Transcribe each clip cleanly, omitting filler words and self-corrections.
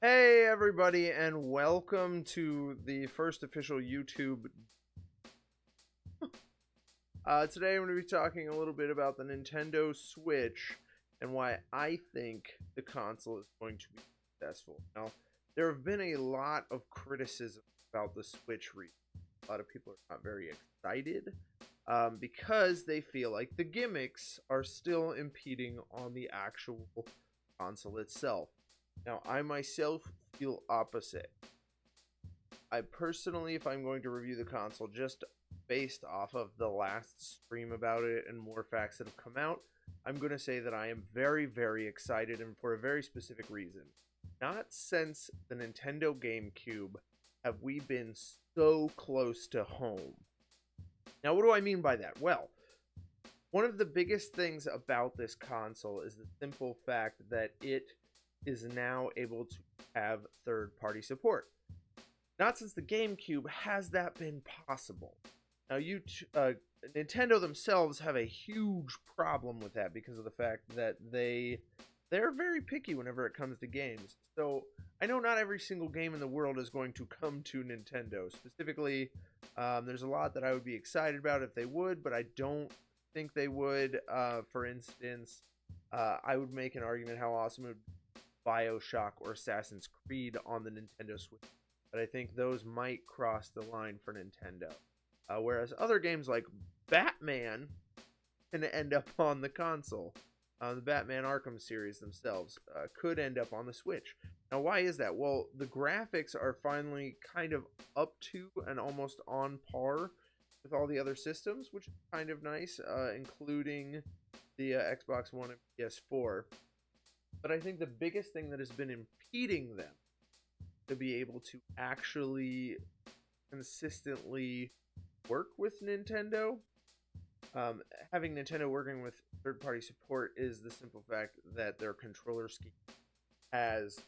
Hey everybody, and welcome to the first official YouTube. Today I'm going to be talking a little bit about the Nintendo Switch and why I think the console is going to be successful. Now, there have been a lot of criticism about the Switch recently. A lot of people are not very excited because they feel like the gimmicks are still impeding on the actual console itself. Now, I myself feel opposite. I personally, if I'm going to review the console just based off of the last stream about it and more facts that have come out, I'm going to say that I am very, very excited, and for a very specific reason. Not since the Nintendo GameCube have we been so close to home. Now, what do I mean by that? Well, one of the biggest things about this console is the simple fact that it is now able to have third-party support. Not since the GameCube has that been possible. Now, Nintendo themselves have a huge problem with that because of the fact that they're very picky whenever it comes to games. So I know not every single game in the world is going to come to Nintendo. Specifically, there's a lot that I would be excited about if they would, but I don't think they would. For instance, I would make an argument how awesome it would be BioShock or Assassin's Creed on the Nintendo Switch, but I think those might cross the line for Nintendo. Whereas other games like Batman can end up on the console. The Batman Arkham series themselves could end up on the Switch. Now, why is that? Well, the graphics are finally kind of up to and almost on par with all the other systems, which is kind of nice, including the Xbox One and PS4. But I think the biggest thing that has been impeding them to be able to actually consistently work with Nintendo, having Nintendo working with third-party support, is the simple fact that their controller scheme has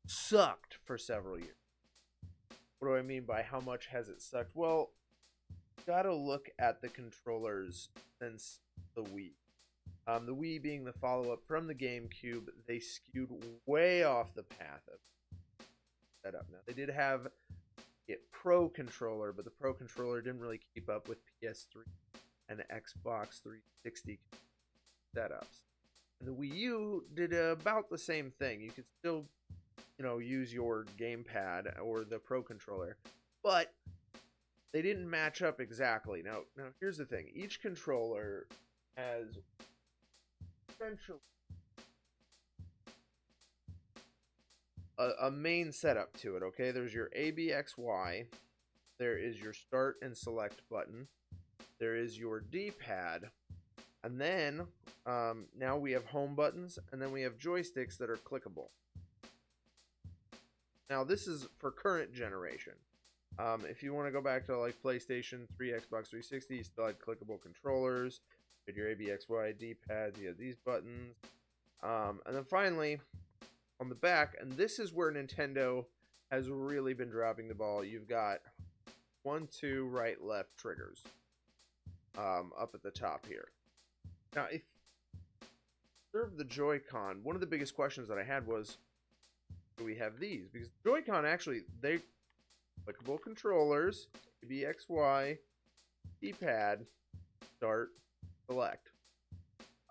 sucked for several years. What do I mean by how much has it sucked? Well, you gotta look at the controllers since the Wii. The Wii being the follow-up from the GameCube, they skewed way off the path of setup. Now, they did have a Pro Controller, but the Pro Controller didn't really keep up with PS3 and Xbox 360 setups. And the Wii U did about the same thing. You could still, use your gamepad or the Pro Controller, but they didn't match up exactly. Now here's the thing. Each controller has essentially a main setup to it, okay? There's your ABXY, there is your start and select button, there is your D-pad, and then now we have home buttons, and then we have joysticks that are clickable. Now, this is for current generation. If you want to go back to like PlayStation 3, Xbox 360, you still had clickable controllers. You had your ABXY, D-pads, you had these buttons. And then finally, on the back, and this is where Nintendo has really been dropping the ball, you've got 1, 2, right, left triggers up at the top here. Now, if you observe the Joy-Con, one of the biggest questions that I had was, do we have these? Because Joy-Con actually, they clickable controllers, ABXY, D-pad, start, select.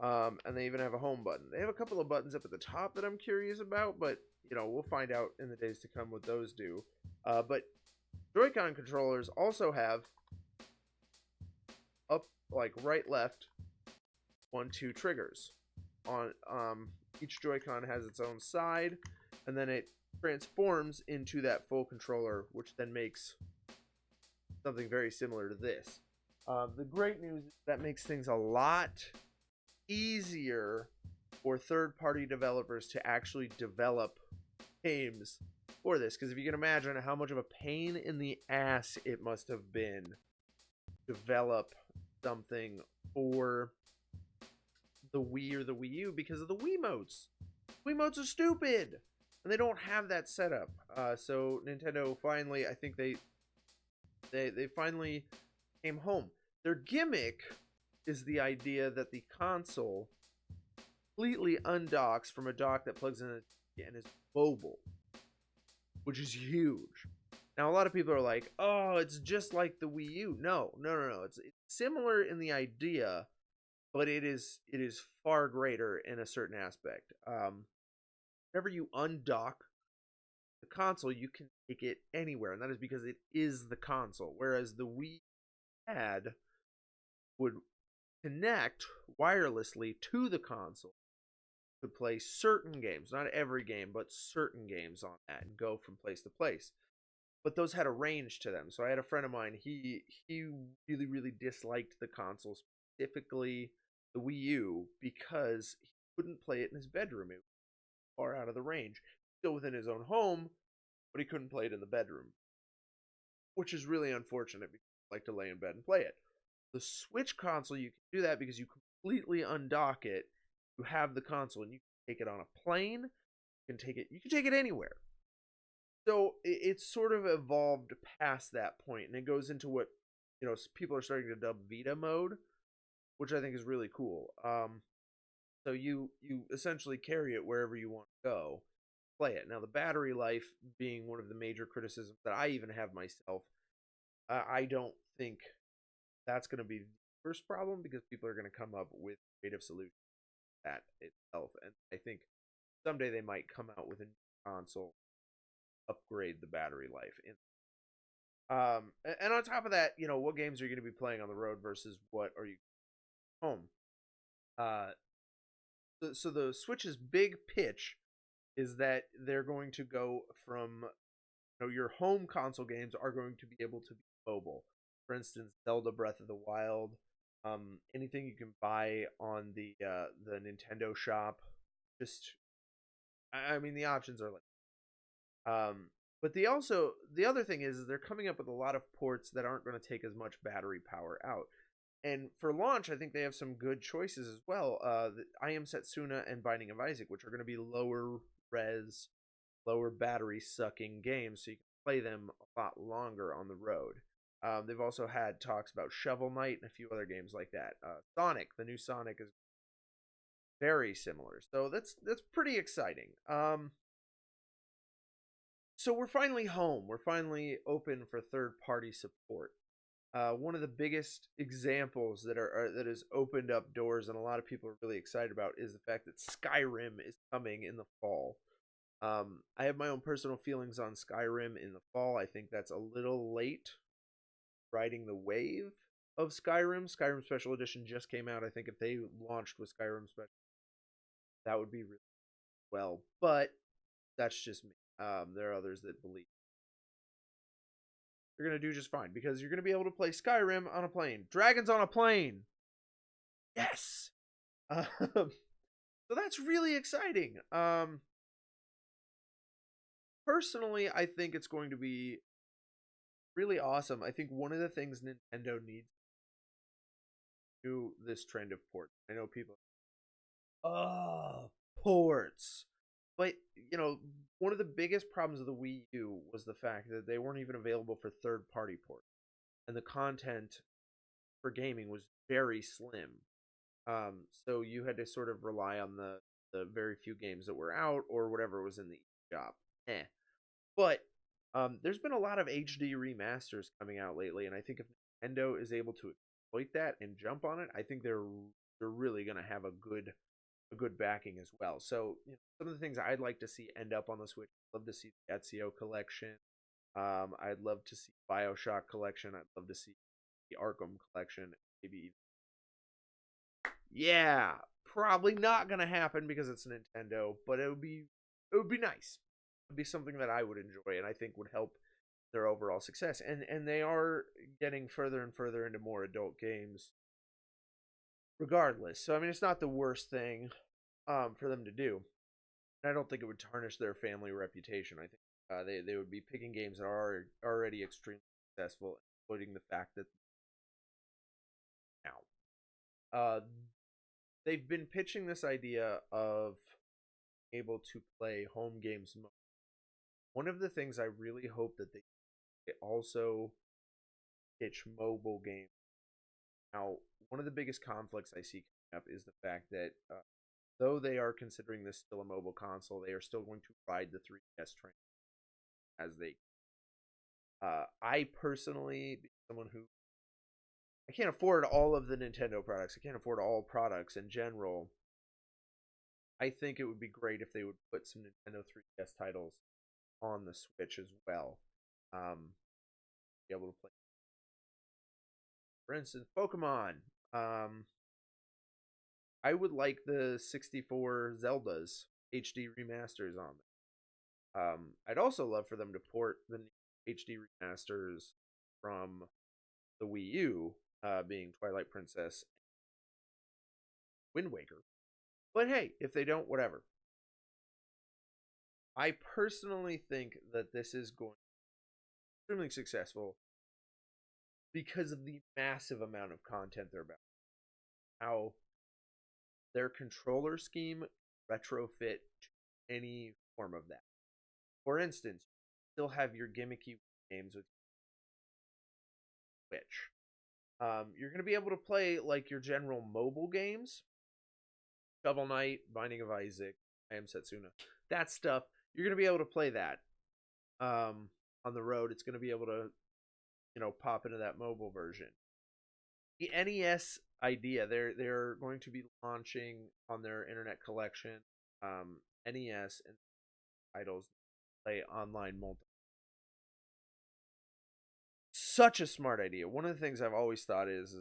And they even have a home button. They have a couple of buttons up at the top that I'm curious about, but we'll find out in the days to come what those do. But Joy-Con controllers also have up, like right, left, 1, 2 triggers. On each Joy-Con has its own side, and then it transforms into that full controller, which then makes something very similar to this. The great news is that makes things a lot easier for third-party developers to actually develop games for this, because if you can imagine how much of a pain in the ass it must have been to develop something for the Wii or the Wii U because of the Wiimotes. Wiimotes are stupid, and they don't have that setup. So Nintendo finally, I think they finally came home. Their gimmick is the idea that the console completely undocks from a dock that plugs in and is mobile. which is huge. Now, a lot of people are like, "Oh, it's just like the Wii U." No, no, no, no. It's similar in the idea, but it is far greater in a certain aspect. Whenever you undock the console, you can take it anywhere, and that is because it is the console. Whereas the Wii Pad would connect wirelessly to the console to play certain games, not every game, but certain games on that, and go from place to place. But those had a range to them. So I had a friend of mine. He really really disliked the console, specifically the Wii U, because he couldn't play it in his bedroom. It was far out of the range. Still within his own home, but he couldn't play it in the bedroom, which is really unfortunate because I like to lay in bed and play it. The Switch console, you can do that because you completely undock it. You have the console, and you can take it on a plane. You can take it anywhere. So it's sort of evolved past that point, and it goes into what people are starting to dub Vita mode, which I think is really cool. So you essentially carry it wherever you want to go, play it. Now the battery life being one of the major criticisms that I even have myself, I don't think that's going to be the first problem, because people are going to come up with creative solutions to that itself, and I think someday they might come out with a new console, upgrade the battery life. And on top of that, what games are you going to be playing on the road versus what are you home? Uh, so the Switch's big pitch is that they're going to go from, your home console games are going to be able to be mobile. For instance, Zelda Breath of the Wild, anything you can buy on the Nintendo shop. Just, I mean, the options are like, but the other thing is they're coming up with a lot of ports that aren't going to take as much battery power out. And for launch, I think they have some good choices as well. I Am Setsuna and Binding of Isaac, which are going to be lower res, lower battery sucking games, so you can play them a lot longer on the road. They've also had talks about Shovel Knight and a few other games like that. Sonic, the new Sonic, is very similar, so that's pretty exciting. So we're finally home. We're finally open for third-party support. One of the biggest examples that has opened up doors and a lot of people are really excited about is the fact that Skyrim is coming in the fall. I have my own personal feelings on Skyrim in the fall. I think that's a little late riding the wave of Skyrim. Skyrim Special Edition just came out. I think if they launched with Skyrim Special, that would be really well. But that's just me. There are others that believe you're going to do just fine because you're going to be able to play Skyrim on a plane. Dragons on a plane. Yes. So that's really exciting. Personally, I think it's going to be really awesome. I think one of the things Nintendo needs to do this trend of ports. I know people, oh, ports. But, one of the biggest problems of the Wii U was the fact that they weren't even available for third-party ports. And the content for gaming was very slim. So you had to sort of rely on the very few games that were out or whatever was in the shop. But there's been a lot of HD remasters coming out lately, and I think if Nintendo is able to exploit that and jump on it, I think they're really going to have a good backing as well. So some of the things I'd like to see end up on the Switch. I'd love to see the Ezio collection. I'd love to see BioShock collection. I'd love to see the Arkham collection. Maybe even, yeah, probably not gonna happen because it's Nintendo, but it would be nice. It'd be something that I would enjoy and I think would help their overall success. And they are getting further and further into more adult games regardless. So I mean it's not the worst thing for them to do. I don't think it would tarnish their family reputation. I think they would be picking games that are already extremely successful, including the fact that now they've been pitching this idea of able to play home games. One of the things I really hope that they also pitch mobile games. Now, one of the biggest conflicts I see coming up is the fact that though they are considering this still a mobile console, they are still going to ride the 3DS train. as they. I personally, someone who I can't afford all of the Nintendo products. I can't afford all products in general. I think it would be great if they would put some Nintendo 3DS titles on the Switch as well. Be able to play, for instance, Pokemon. Um, I would like the 64 Zeldas HD remasters on them. I'd also love for them to port the HD remasters from the Wii U, being Twilight Princess, Wind Waker. But hey, if they don't, whatever. I personally think that this is going to be extremely successful because of the massive amount of content they're about. How their controller scheme retrofit to any form of that. For instance, you still have your gimmicky games with Switch. You're going to be able to play like your general mobile games, Shovel Knight, Binding of Isaac, I Am Setsuna, that stuff. You're going to be able to play that on the road. It's going to be able to, pop into that mobile version. The NES idea, they're going to be launching on their Internet Collection, NES and titles play online multi. Such a smart idea. One of the things I've always thought is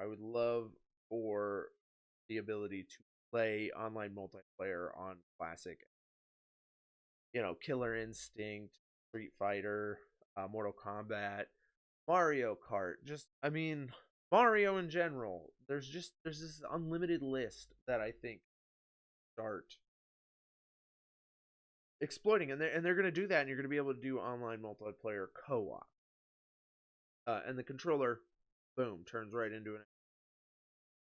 I would love for the ability to play online multiplayer on classic, Killer Instinct, Street Fighter, Mortal Kombat, Mario Kart. Just, I mean, Mario in general. There's this unlimited list that I think start exploiting, and they're going to do that, and you're going to be able to do online multiplayer co-op. And the controller, boom, turns right into an.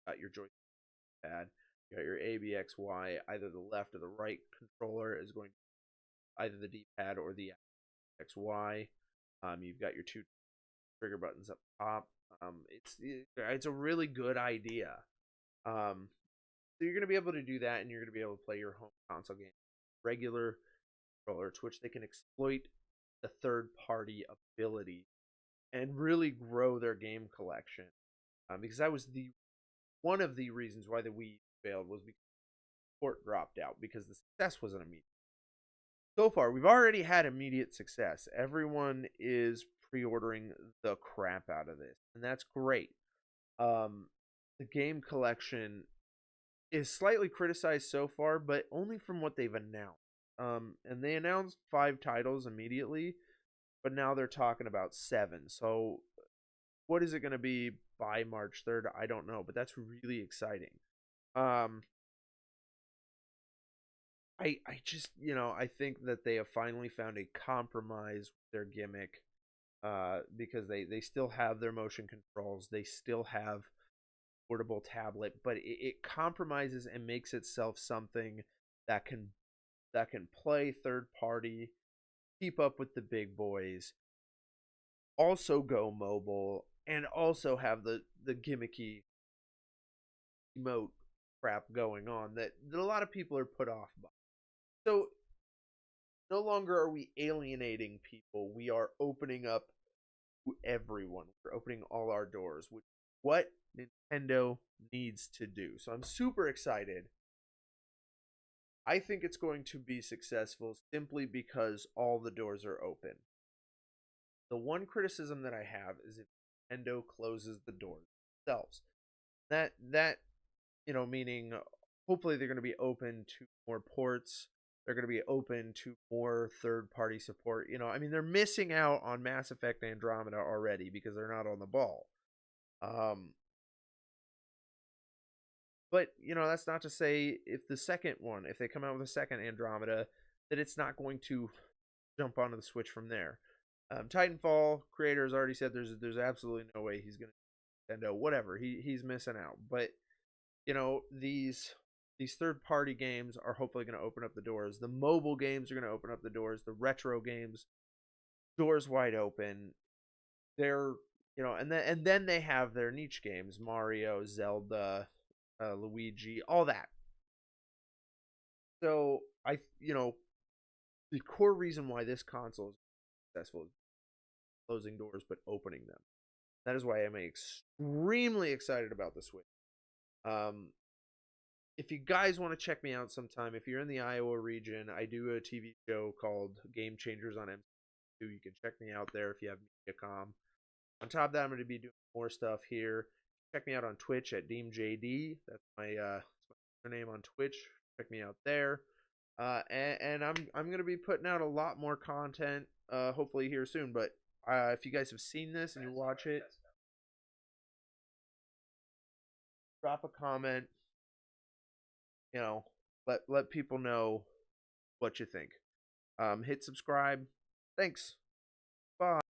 Got your joypad, you got your ABXY. Either the left or the right controller is going to either the D-pad or the XY. You've got your two trigger buttons up top. It's a really good idea. So you're going to be able to do that, and you're going to be able to play your home console game, regular controller, to which they can exploit the third-party ability and really grow their game collection. Because that was one of the reasons why the Wii failed, was because the port dropped out, because the success wasn't immediate. So far, we've already had immediate success. Everyone is pre-ordering the crap out of this, and that's great. The game collection is slightly criticized so far, but only from what they've announced. And they announced 5 titles immediately, but now they're talking about 7. So what is it going to be by March 3rd? I don't know, but that's really exciting. I just, I think that they have finally found a compromise with their gimmick, because they still have their motion controls. They still have portable tablet, but it compromises and makes itself something that can play third party, keep up with the big boys, also go mobile, and also have the gimmicky emote crap going on that a lot of people are put off by. So no longer are we alienating people. We are opening up to everyone. We're opening all our doors, which is what Nintendo needs to do. So I'm super excited. I think it's going to be successful simply because all the doors are open. The one criticism that I have is if Nintendo closes the doors themselves. That meaning hopefully they're going to be open to more ports. They're going to be open to more third-party support. They're missing out on Mass Effect Andromeda already because they're not on the ball. But, that's not to say if they come out with a second Andromeda, that it's not going to jump onto the Switch from there. Titanfall creator has already said there's absolutely no way he's going to Nintendo. Whatever, he's missing out. But, these third-party games are hopefully going to open up the doors. The mobile games are going to open up the doors. The retro games, doors wide open. They're, and then they have their niche games, Mario, Zelda, Luigi, all that. So the core reason why this console is successful. Closing doors, but opening them. That is why I'm extremely excited about the Switch. If you guys want to check me out sometime, if you're in the Iowa region, I do a TV show called Game Changers on MC2. You can check me out there if you have Mediacom. On top of that, I'm going to be doing more stuff here. Check me out on Twitch at DeemJD. That's my name on Twitch. Check me out there. And I'm going to be putting out a lot more content, hopefully here soon. But if you guys have seen this and you watch it, drop a comment. You know, let people know what you think. Hit subscribe. Thanks. Bye.